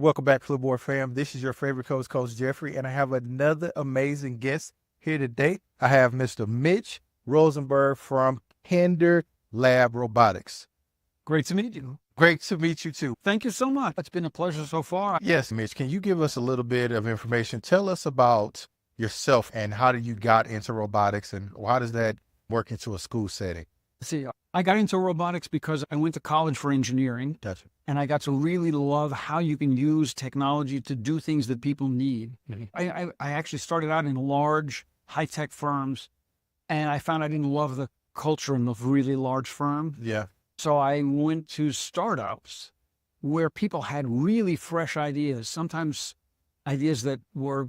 Welcome back, Flipboard fam. This is your favorite Coach Jeffery, and I have another amazing guest here today. I have Mr. Mitch Rosenberg from KinderLab Robotics. Great to meet you. Great to meet you too. Thank you so much. It's been a pleasure so far. Yes, Mitch, can you give us a little bit of information? Tell us about yourself and how you got into robotics and how does that work into a school setting? See, I got into robotics because I went to college for engineering. Gotcha. And I got to really love how you can use technology to do things that people need. Mm-hmm. I actually started out in large, high-tech firms, and I found I didn't love the culture in the really large firm. Yeah. So I went to startups where people had really fresh ideas, sometimes ideas that were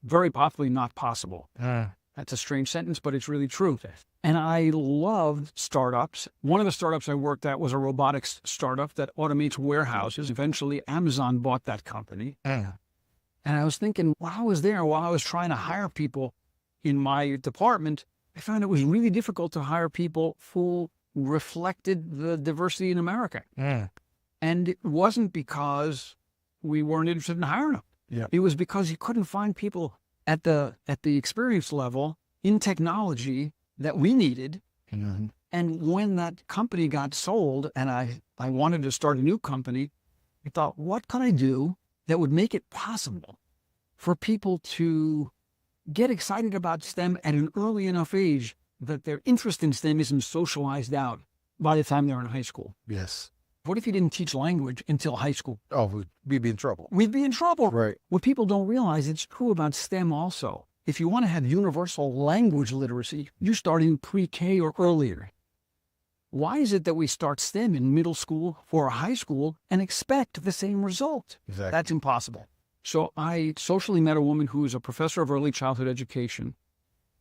very possibly not possible. That's a strange sentence, but it's really true. And I loved startups. One of the startups I worked at was a robotics startup that automates warehouses. Eventually, Amazon bought that company. And I was thinking, while I was there, while I was trying to hire people in my department, I found it was really difficult to hire people who reflected the diversity in America. And it wasn't because we weren't interested in hiring them. Yeah. It was because you couldn't find people at the experience level in technology that we needed. Mm-hmm. And when that company got sold and I wanted to start a new company, I thought, what can I do that would make it possible for people to get excited about STEM at an early enough age that their interest in STEM isn't socialized out by the time they're in high school? Yes. What if you didn't teach language until high school? Oh, we'd be in trouble. We'd be in trouble. Right. What people don't realize, it's true about STEM also. If you want to have universal language literacy, you start in pre-K or earlier. Why is it that we start STEM in middle school or high school and expect the same result? Exactly. That's impossible. So I socially met a woman who is a professor of early childhood education.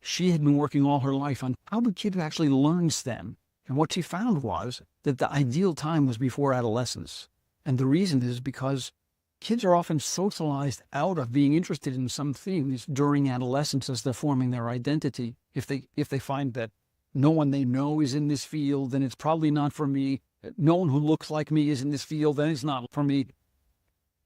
She had been working all her life on how do kids actually learn STEM. And what she found was that the ideal time was before adolescence. And the reason is because kids are often socialized out of being interested in some things during adolescence as they're forming their identity. If they find that no one they know is in this field, then it's probably not for me. No one who looks like me is in this field, then it's not for me.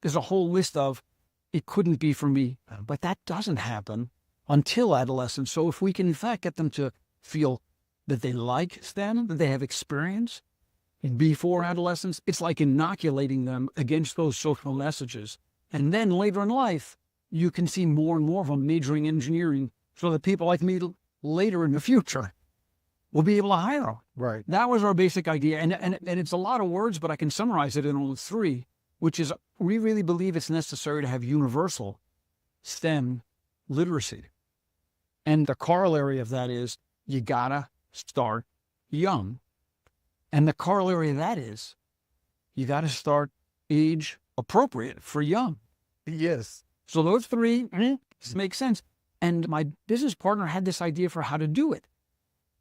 There's a whole list of, it couldn't be for me. But that doesn't happen until adolescence. So if we can in fact get them to feel that they like STEM, that they have experience before adolescence, it's like inoculating them against those social messages. And then later in life, you can see more and more of them majoring in engineering so that people like me later in the future will be able to hire them. Right. That was our basic idea. And it's a lot of words, but I can summarize it in only three, which is we really believe it's necessary to have universal STEM literacy. And the corollary of that is you gotta start young. And the corollary of that is you got to start age appropriate for young. Yes. So those three make sense. And my business partner had this idea for how to do it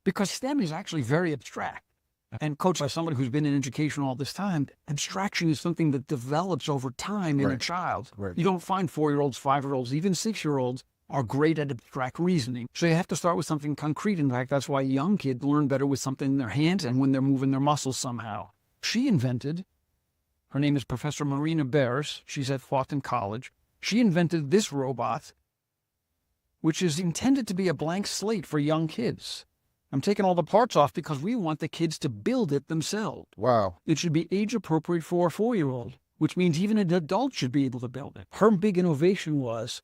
because STEM is actually very abstract. And coached by somebody who's been in education all this time, abstraction is something that develops over time in a child. Right. You don't find 4-year-olds, 5-year-olds, even 6-year-olds are great at abstract reasoning. So you have to start with something concrete. In fact, that's why young kids learn better with something in their hands and when they're moving their muscles somehow. She invented, her name is Professor Marina Bears. She's at Fawton College. She invented this robot, which is intended to be a blank slate for young kids. I'm taking all the parts off because we want the kids to build it themselves. Wow. It should be age appropriate for a 4-year-old, which means even an adult should be able to build it. Her big innovation was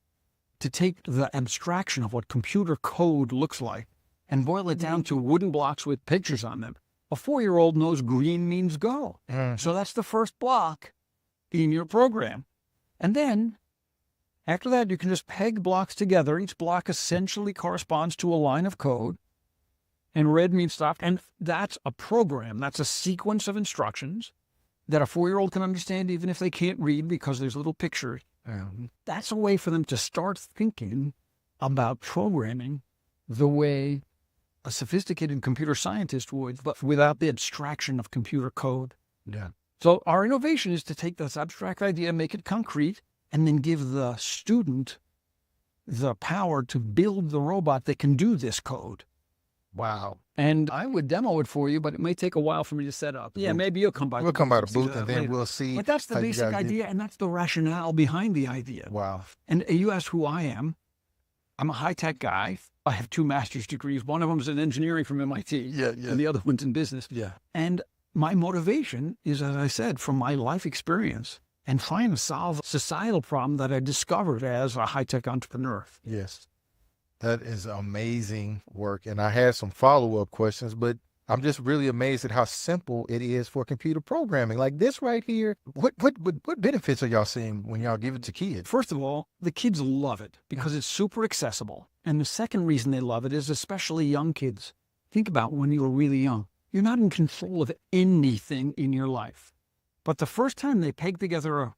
to take the abstraction of what computer code looks like and boil it down to wooden blocks with pictures on them. A 4-year-old knows green means go. So that's the first block in your program. And then after that, you can just peg blocks together. Each block essentially corresponds to a line of code. And red means stop. And that's a program. That's a sequence of instructions that a 4-year-old can understand even if they can't read because there's little pictures. That's a way for them to start thinking about programming the way a sophisticated computer scientist would, but without the abstraction of computer code. Yeah. So our innovation is to take this abstract idea, make it concrete, and then give the student the power to build the robot that can do this code. Wow. And I would demo it for you, but it may take a while for me to set up. Yeah, maybe you'll come by. We'll come by the see booth that and then later. we'll see. But that's the how you basic guys did. idea, and that's the rationale behind the idea. Wow. And you ask who I am. I'm a high-tech guy. I have 2 master's degrees. One of them is in engineering from MIT, and the other one's in business. Yeah. And my motivation is, as I said, from my life experience and trying to solve a societal problem that I discovered as a high-tech entrepreneur. Yes. That is amazing work. And I had some follow-up questions, but I'm just really amazed at how simple it is for computer programming. Like this right here, what benefits are y'all seeing when y'all give it to kids? First of all, the kids love it because it's super accessible. And the second reason they love it is especially young kids. Think about when you were really young. You're not in control of anything in your life. But the first time they peg together a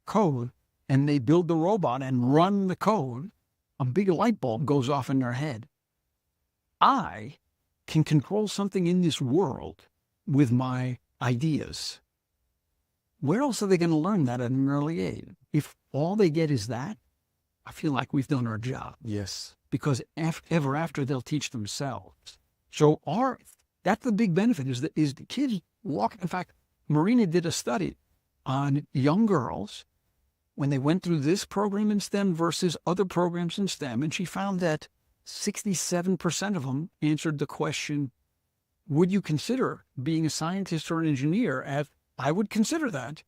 code and they build the robot and run the code, a big light bulb goes off in their head. I can control something in this world with my ideas. Where else are they going to learn that at an early age? If all they get is that, I feel like we've done our job. Yes. Because ever after, they'll teach themselves. So that's the big benefit is the kids walk. In fact, Marina did a study on young girls when they went through this program in STEM versus other programs in STEM, and she found that 67% of them answered the question, would you consider being a scientist or an engineer? As I would consider that.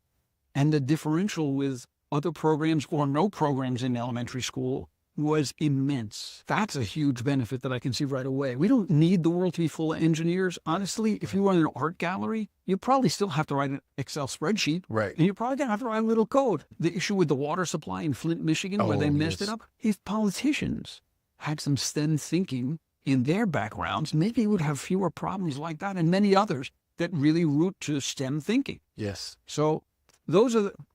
And the differential with other programs or no programs in elementary school was immense. That's a huge benefit that I can see right away. We don't need the world to be full of engineers. Honestly, if you run an art gallery, you probably still have to write an Excel spreadsheet. Right. And you're probably going to have to write a little code. The issue with the water supply in Flint, Michigan, where they messed it up, if politicians had some STEM thinking in their backgrounds, maybe we would have fewer problems like that and many others that really root to STEM thinking. Yes. So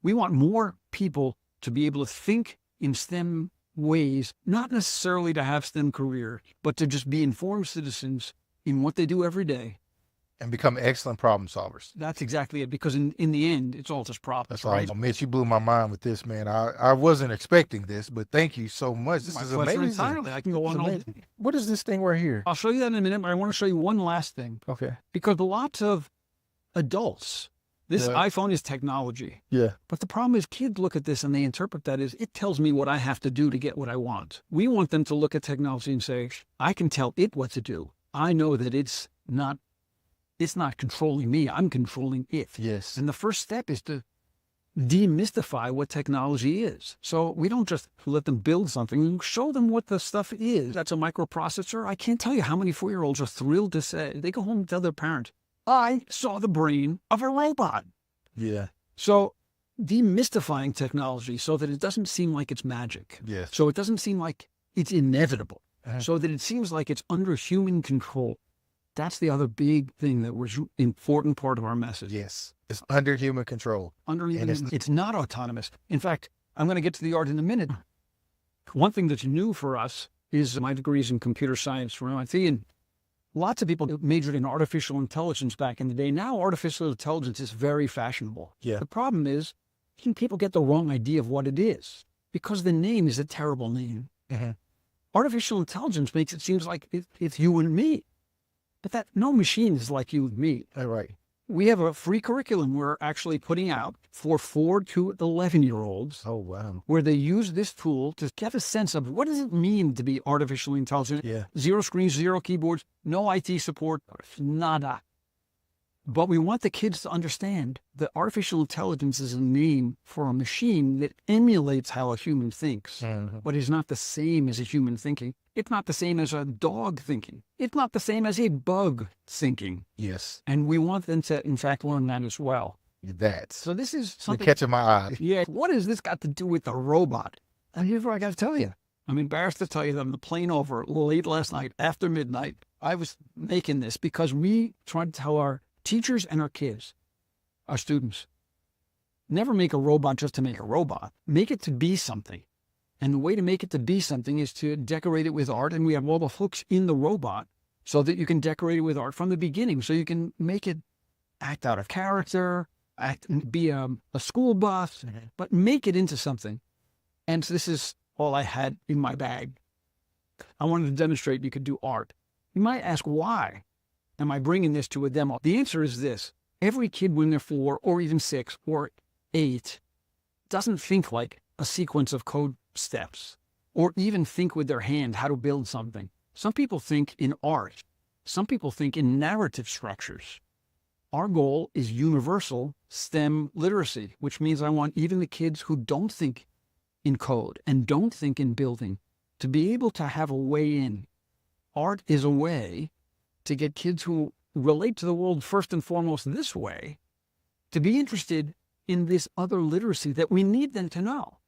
we want more people to be able to think in STEM ways, not necessarily to have STEM careers, but to just be informed citizens in what they do every day. And become excellent problem solvers. That's exactly it, because in the end, it's all just problems. That's right. Mitch, you blew my mind with this, man. I wasn't expecting this, but thank you so much. This is amazing. Entirely. I can go on all day. What is this thing right here? I'll show you that in a minute, but I want to show you one last thing. Okay. Because lots of adults, this iPhone is technology. Yeah. But the problem is kids look at this and they interpret that as, it tells me what I have to do to get what I want. We want them to look at technology and say, I can tell it what to do. I know that it's not controlling me. I'm controlling it. Yes. And the first step is to demystify what technology is. So we don't just let them build something. We show them what the stuff is. That's a microprocessor. I can't tell you how many 4-year-olds are thrilled to say, they go home and tell their parent, I saw the brain of a robot. Yeah. So demystifying technology so that it doesn't seem like it's magic. Yes. So it doesn't seem like it's inevitable. So that it seems like it's under human control. That's the other big thing that was an important part of our message. Yes. It's under human control. It's not autonomous. In fact, I'm going to get to the art in a minute. One thing that's new for us is my degrees in computer science from MIT, and lots of people majored in artificial intelligence back in the day. Now artificial intelligence is very fashionable. Yeah. The problem is people get the wrong idea of what it is because the name is a terrible name. Mm-hmm. Artificial intelligence makes it seem like it's you and me. But no machine is like you and me. All right. We have a free curriculum we're actually putting out for 4 to 11-year-olds. Oh, wow. Where they use this tool to get a sense of what does it mean to be artificially intelligent? Yeah. 0 screens, 0 keyboards, no IT support, nada. But we want the kids to understand that artificial intelligence is a name for a machine that emulates how a human thinks, but is not the same as a human thinking. It's not the same as a dog thinking. It's not the same as a bug thinking. Yes. And we want them to, in fact, learn that as well. So this is something. You're catching my eye. Yeah. What has this got to do with the robot? And here's what I got to tell you. I'm embarrassed to tell you that on the plane over late last night, after midnight, I was making this because we tried to tell our teachers and our kids, our students, never make a robot just to make a robot. Make it to be something. And the way to make it to be something is to decorate it with art. And we have all the hooks in the robot so that you can decorate it with art from the beginning. So you can make it act out of character, be a school bus, but make it into something. And so this is all I had in my bag. I wanted to demonstrate you could do art. You might ask, why am I bringing this to a demo? The answer is this. Every kid when they're 4 or even 6 or 8 doesn't think like a sequence of code steps or even think with their hand how to build something. Some people think in art. Some people think in narrative structures. Our goal is universal STEM literacy, which means I want even the kids who don't think in code and don't think in building to be able to have a way in. Art is a way to get kids who relate to the world first and foremost this way to be interested in this other literacy that we need them to know.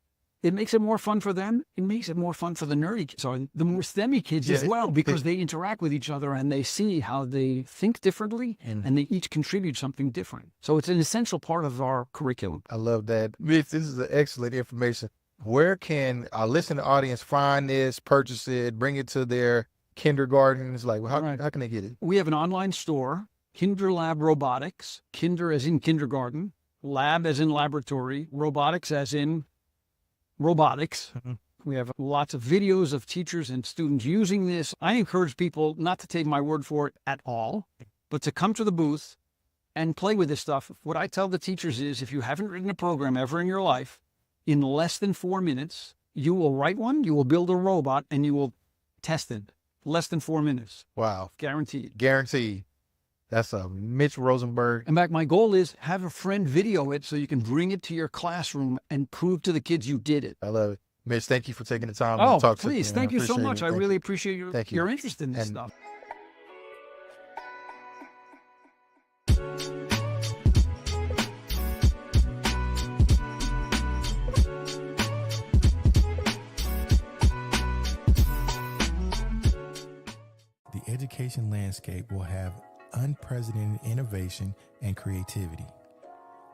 It makes it more fun for them. It makes it more fun for the nerdy kids, or the more STEMmy kids as well, because they interact with each other and they see how they think differently and they each contribute something different. So it's an essential part of our curriculum. I love that. Mitch, this is excellent information. Where can our listening audience find this, purchase it, bring it to their kindergartens? Like, how can they get it? We have an online store, KinderLab Robotics, kinder as in kindergarten, lab as in laboratory, robotics as in robotics. Mm-hmm. We have lots of videos of teachers and students using this. I encourage people not to take my word for it at all, but to come to the booth and play with this stuff. What I tell the teachers is, if you haven't written a program ever in your life, in less than 4 minutes, you will write one, you will build a robot, and you will test it. Less than 4 minutes. Wow. Guaranteed. Guaranteed. That's a Mitch Rosenberg. In fact, my goal is have a friend video it so you can bring it to your classroom and prove to the kids you did it. I love it. Mitch, thank you for taking the time to talk to me. Please, thank you so much. I really appreciate your interest in this stuff. The education landscape will have unprecedented innovation and creativity.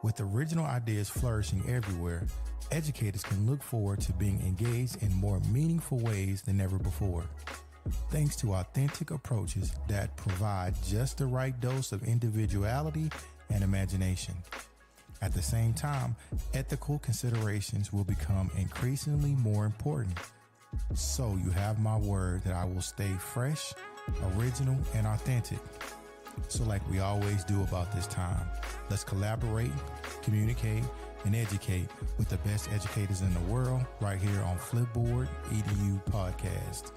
With original ideas flourishing everywhere, educators can look forward to being engaged in more meaningful ways than ever before. Thanks to authentic approaches that provide just the right dose of individuality and imagination. At the same time, ethical considerations will become increasingly more important. So you have my word that I will stay fresh, original, and authentic. So like we always do about this time, let's collaborate, communicate, and educate with the best educators in the world right here on Flipboard EDU Podcast.